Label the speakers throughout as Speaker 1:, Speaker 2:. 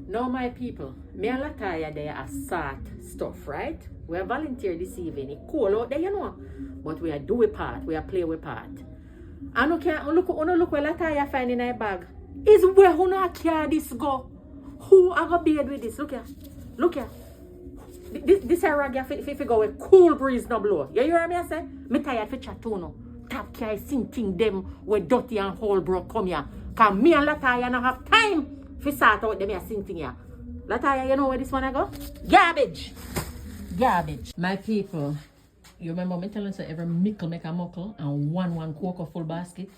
Speaker 1: Now, my people, me and Lataya there are sort stuff, right? We are volunteer this evening. It's cool out there, you know. But we are do a part. We are play a part. And you can look where Lataya find in her bag. Is where who not care this go? Who are gonna be with this? Look here. Look here. This area if you go with cool breeze no blow. You hear me I say? Me tired for chat too no. Tap care sinking them with dirty and whole broke come here. Cause me and Lataya don't have time for sort out them here sinking here. Lataya, you know where this one I go? Garbage. Garbage. My people, you remember me telling you every mickle make a muckle and one cocoa full basket?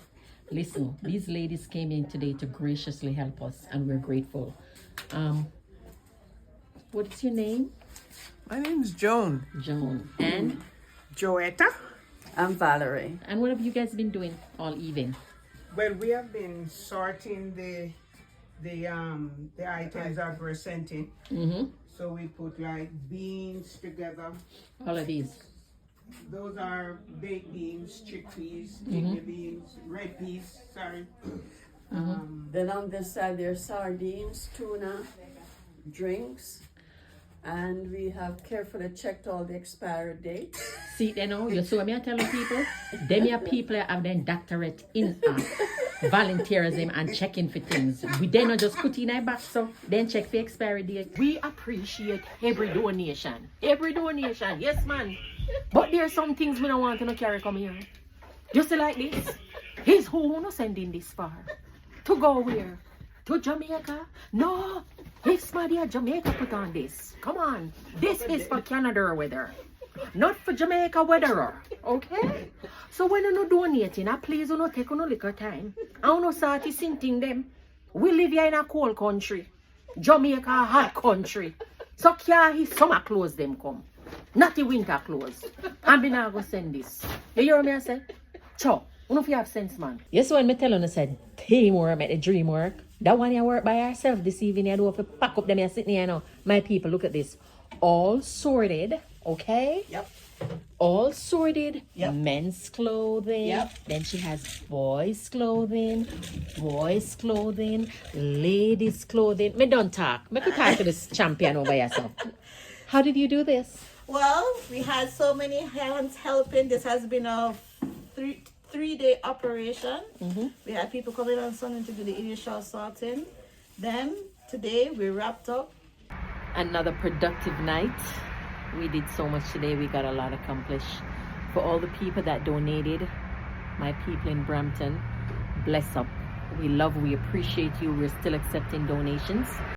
Speaker 1: Listen, these ladies came in today to graciously help us and we're grateful. What's your name?
Speaker 2: My name's Joan.
Speaker 1: Joan. And?
Speaker 2: Joetta.
Speaker 3: I'm Valerie.
Speaker 1: And what have you guys been doing all evening?
Speaker 2: Well, we have been sorting the items that we're sent in.
Speaker 1: Mm-hmm.
Speaker 2: So we put like beans together.
Speaker 1: All of these.
Speaker 2: Those are baked beans, chickpeas, kidney beans, red peas, sorry.
Speaker 3: Then on this side there's sardines, tuna, drinks, and we have carefully checked all the expiry dates.
Speaker 1: See, you know, you saw me I telling people, them here people have their doctorate in volunteerism and checking for things. We then not just put in our box, so then check for expiry date. We appreciate every donation. Every donation, yes man. But there's some things we don't want to carry come here. Just like this. He's who no sending this far. To go where? To Jamaica? No. If somebody at Jamaica put on this. Come on. This is for Canada weather. Not for Jamaica weather. Okay? So when you no donating, please you no take no liquor time. I no start sinting them. We live here in a cold country. Jamaica a hot country. So can't his summer clothes them come. Not the winter clothes. And we not go send this. You hear me I say? Cho, you know if you have sense, man. Yes, when me tell you, I said, teamwork make the dream work. That one you work by yourself this evening. You don't have to pack up them you're sitting here now. My people, look at this. All sorted, okay?
Speaker 3: Yep.
Speaker 1: All sorted.
Speaker 3: Yep.
Speaker 1: Men's clothing.
Speaker 3: Yep.
Speaker 1: Then she has boys' clothing, ladies' clothing. Me don't talk. Me could talk to this champion over here, so. How did you do this?
Speaker 4: Well, we had so many hands helping. This has been a three-day operation. We had people coming on Sunday to do the initial sorting. Then today we wrapped up.
Speaker 1: Another productive night. We did so much today. We got a lot accomplished. For all the people that donated, my people in Brampton, bless up. We appreciate you. We're still accepting donations.